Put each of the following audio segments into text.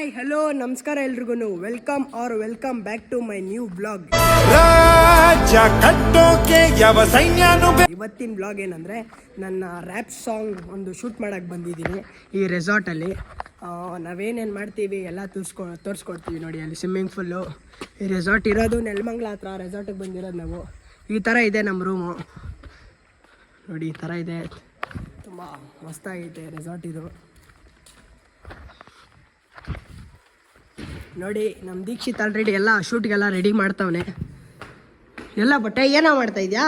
Hi hello ನಮಸ್ಕಾರ ಎಲ್ರಿಗೂ welcome back to my new blog. ಇವತ್ತಿನ ಬ್ಲಾಗ್ ಏನಂದರೆ ನನ್ನ ರ್ಯಾಪ್ ಸಾಂಗ್ ಒಂದು ಶೂಟ್ ಮಾಡೋಕ್ಕೆ ಬಂದಿದ್ದೀನಿ ಈ ರೆಸಾರ್ಟಲ್ಲಿ. ನಾವೇನೇನು ಮಾಡ್ತೀವಿ ಎಲ್ಲ ತೋರಿಸ್ಕೊಡ್ತೀವಿ ನೋಡಿ. ಅಲ್ಲಿ ಸ್ವಿಮ್ಮಿಂಗ್ ಫುಲ್ಲು, ಈ ರೆಸಾರ್ಟ್ ಇರೋದು ನೆಲಮಂಗಲ ಹತ್ರ. ರೆಸಾರ್ಟಿಗೆ ಬಂದಿರೋದು ನಾವು. ಈ ಥರ ಇದೆ ನಮ್ಮ ರೂಮು ನೋಡಿ, ಈ ಥರ ಇದೆ. ತುಂಬ ಮಸ್ತಾಗೈತೆ ರೆಸಾರ್ಟ್ ಇದು ನೋಡಿ. ನಮ್ಮ ದೀಕ್ಷಿತ್ ಆಲ್ರೆಡಿ ಎಲ್ಲ ಶೂಟ್ಗೆಲ್ಲ ರೆಡಿ ಮಾಡ್ತಾವನೆ. ಎಲ್ಲ ಬಟ್ಟೆ ಏನೋ ಮಾಡ್ತಾ ಇದೆಯಾ?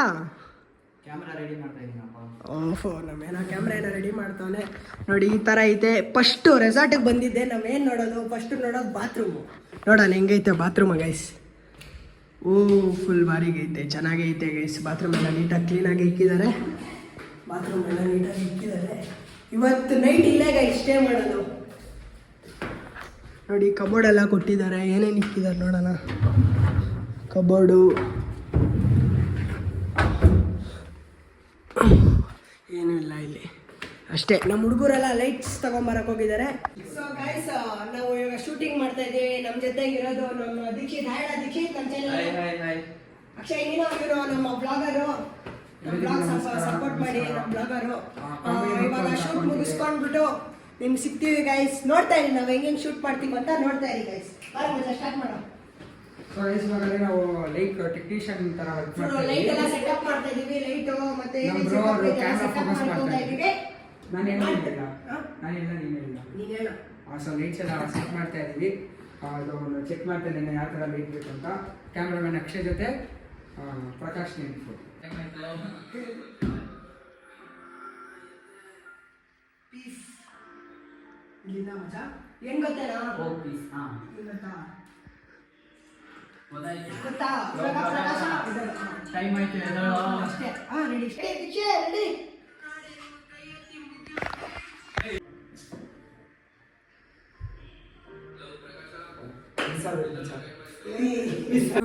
ಕ್ಯಾಮ್ರಾ ರೆಡಿ ಮಾಡ್ತಾ ಇದ್ದೀನಪ್ಪ. ಓಹೋ, ನಮ್ಮೇನೋ ಕ್ಯಾಮ್ರಾ ಏನೋ ರೆಡಿ ಮಾಡ್ತಾವನೆ ನೋಡಿ. ಈ ಥರ ಐತೆ. ಫಸ್ಟು ರೆಸಾರ್ಟಿಗೆ ಬಂದಿದ್ದೆ. ನಾವೇನು ನೋಡೋದು, ಫಸ್ಟು ನೋಡೋದು ಬಾತ್ರೂಮು. ನೋಡೋಣ ಹೆಂಗೈತೆ ಬಾತ್ರೂಮ ಗೈಸ್. ಫುಲ್ ಬಾರಿಗೈತೆ, ಚೆನ್ನಾಗೈತೆ ಗೈಸ್. ಬಾತ್ರೂಮ್ ಎಲ್ಲ ನೀಟಾಗಿ ಕ್ಲೀನಾಗಿ ಇಕ್ಕಿದ್ದಾರೆ. ಬಾತ್ರೂಮ್ ಎಲ್ಲ ನೀಟಾಗಿ ಇಕ್ಕಿದ್ದಾರೆ. ಇವತ್ತು ನೈಟ್ ಇಲ್ಲೇ ಗೈಸ್ ಸ್ಟೇ ಮಾಡೋದು ನೋಡಿ. ಕಬೋರ್ಡ್ ಎಲ್ಲ ಕೊಟ್ಟಿದ್ದಾರೆ. ಏನೇನು ಇಕ್ಕಿದ್ದಾರೆ ನೋಡೋಣ. ಕಬೋರ್ಡು ಏನೂ ಇಲ್ಲ ಇಲ್ಲಿ ಅಷ್ಟೇ. ನಮ್ಮ ಹುಡುಗರೆಲ್ಲ ಲೈಟ್ಸ್ ತಗೊಂಬರಕ್ಕೆ ಹೋಗಿದ್ದಾರೆ. ಸೊ ಗೈಸ್, ನಾವು ಇವಾಗ ಶೂಟಿಂಗ್ ಮಾಡ್ತಾ ಇದ್ದೀವಿ. ನಮ್ಮ ಜೊತೆಗೆ ಇರೋದು ನಮ್ಮ ದೀಕ್ಷಿತ್. ದೀಕ್ಷಿತ್ ನಮ್ಮ ಚಾನಲ್. ಅಕ್ಷಯ್ ನೀನು ನಮ್ಮ ಬ್ಲಾಗರು. ನಮ್ಮ ಬ್ಲಾಗ್ ಸಪೋರ್ಟ್ ಮಾಡಿ. ನಮ್ಮ ಬ್ಲಾಗರು ಇವಾಗ ಶೂಟ್ ಮುಗಿಸ್ಕೊಂಡ್ಬಿಟ್ಟು ನಿಮ್ಗೆ ಸಿಗ್ತೀವಿ ಗೈಸ್. ನೋಡ್ತಾ ಇರಿ ನಾವು ಹೆಂಗೆ ಶೂಟ್ ಮಾಡ್ತೀವಿ ಅಂತ. ನೋಡ್ತಾ ಇರಿ ಗೈಸ್. ಸ್ಟಾರ್ಟ್ ಮಾಡೋಣ. ಸೊ ಗೈಸ್, ಇವಾಗ ನಾವು ಲೈಕ್ ಟೆಕ್ನಿಷಿಯನ್ ತರ ವರ್ಕ್ ಮಾಡ್ತಾ ಇದ್ದೀವಿ. ಲೈಟ್ ಎಲ್ಲ ಸೆಟಪ್ ಮಾಡ್ತಾ ಇದ್ದೀವಿ. ಲೈಟ್ ಮತ್ತೆ ನಮ್ಮ ಬ್ರೋ ಕ್ಯಾಮೆರಾ ಫೋಕಸ್ ಮಾಡ್ತಾ ಇದ್ದೀವಿ. ನಾನೇನು ಹೇಳಿಲ್ಲ, ನೀನು ಹೇಳು. ಸೊ ಲೈಟ್ಸ್ ಎಲ್ಲ ಸೆಟ್ ಮಾಡ್ತಾ ಇದ್ದೀವಿ. ಅದು ಚೆಕ್ ಮಾಡ್ತಾ ಇದ್ದೀನಿ ಯಾವ ಥರ ಲೈಟ್ ಬೇಕು ಅಂತ. ಕ್ಯಾಮ್ರಾಮನ್ ಅಕ್ಷಯ್ ಜೊತೆ ಪ್ರಕಾಶ್ ನಿಂತು. ಇಲ್ಲಿಂದ ಮಜಾ ಹೆಂಗ್ ಗೊತ್ತೇನಾ? ಗೊತ್ತಾ? ಟೈಮ್ ಆಯ್ತು ಅಷ್ಟೇ. Ready ready.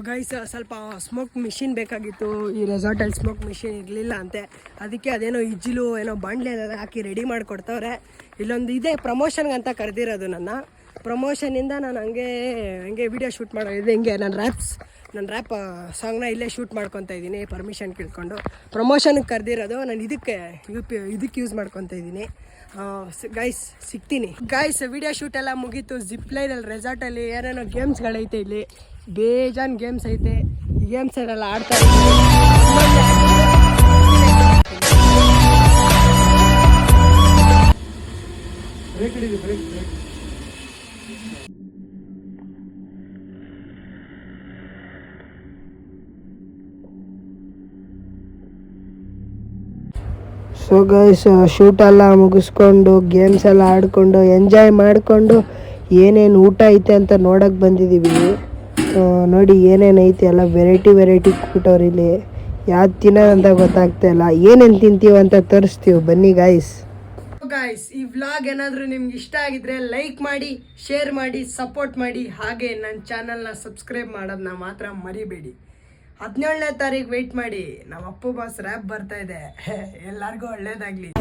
ಗೈಸ್, ಸ್ವಲ್ಪ ಸ್ಮೋಕ್ ಮಿಷಿನ್ ಬೇಕಾಗಿತ್ತು. ಈ ರೆಸಾರ್ಟಲ್ಲಿ ಸ್ಮೋಕ್ ಮಿಷಿನ್ ಇರಲಿಲ್ಲ ಅಂತೆ. ಅದಕ್ಕೆ ಅದೇನೋ ಇಜ್ಜಿಲು ಏನೋ ಬಾಂಡ್ಲೆ ಹಾಕಿ ರೆಡಿ ಮಾಡಿಕೊಡ್ತವ್ರೆ. ಇಲ್ಲೊಂದು ಇದೆ, ಪ್ರಮೋಷನ್ಗೆ ಅಂತ ಕರೆದಿರೋದು ನನ್ನ. ಪ್ರಮೋಷನಿಂದ ನಾನು ಹಂಗೆ ವಿಡಿಯೋ ಶೂಟ್ ಮಾಡೋದು. ಹಿಂಗೆ ನನ್ನ ರ್ಯಾಪ್ ಸಾಂಗ್ನ ಇಲ್ಲೇ ಶೂಟ್ ಮಾಡ್ಕೊತಾ ಇದ್ದೀನಿ ಪರ್ಮಿಷನ್ ಕೇಳ್ಕೊಂಡು. ಪ್ರಮೋಷನ್ಗೆ ಕರೆದಿರೋದು. ನಾನು ಇದಕ್ಕೆ ಯೂಸ್ ಮಾಡ್ಕೊತಾ ಇದ್ದೀನಿ. ಗೈಸ್ ಸಿಗ್ತೀನಿ ಗೈಸ್. ವಿಡಿಯೋ ಶೂಟ್ ಎಲ್ಲ ಮುಗೀತು. ಜಿಪ್ ಲೈನಲ್ಲಿ ರೆಸಾರ್ಟಲ್ಲಿ ಏನೇನೋ ಗೇಮ್ಸ್ಗಳೈತೆ. ಇಲ್ಲಿ ಬೇಜಾನ್ ಗೇಮ್ಸ್ ಐತೆ. ಈ ಗೇಮ್ಸ್ ಎಲ್ಲ ಆಡ್ತಾ ಸೊ ಗೈಸ್, ಶೂಟೆಲ್ಲ ಮುಗಿಸ್ಕೊಂಡು ಗೇಮ್ಸ್ ಎಲ್ಲ ಆಡಿಕೊಂಡು ಎಂಜಾಯ್ ಮಾಡಿಕೊಂಡು ಏನೇನು ಊಟ ಐತೆ ಅಂತ ನೋಡೋಕ್ಕೆ ಬಂದಿದ್ದೀವಿ. ನೋಡಿ ಏನೇನು ಐತೆ ಎಲ್ಲ ವೆರೈಟಿ ಕೊಟ್ಟವ್ರು ಇಲ್ಲಿ. ಯಾವ್ದು ತಿನ್ನೋದಂತ ಗೊತ್ತಾಗ್ತಾ ಇಲ್ಲ. ಏನೇನು ತಿಂತೀವಿ ಅಂತ ತೋರಿಸ್ತೀವಿ ಬನ್ನಿ ಗೈಸ್. ಈ ವ್ಲಾಗ್ ಏನಾದರೂ ನಿಮ್ಗೆ ಇಷ್ಟ ಆಗಿದ್ರೆ ಲೈಕ್ ಮಾಡಿ, ಶೇರ್ ಮಾಡಿ, ಸಪೋರ್ಟ್ ಮಾಡಿ. ಹಾಗೆ ನನ್ನ ಚಾನಲ್ನ ಸಬ್ಸ್ಕ್ರೈಬ್ ಮಾಡೋದನ್ನ ಮಾತ್ರ ಮರಿಬೇಡಿ. 17ನೇ ತಾರೀಕು ವೆಯ್ಟ್ ಮಾಡಿ. ನಮ್ಮ ಅಪ್ಪು ಬಾಸ್ ರ್ಯಾಪ್ ಬರ್ತಾ ಇದೆ. ಎಲ್ಲರಿಗೂ ಒಳ್ಳೇದಾಗಲಿ.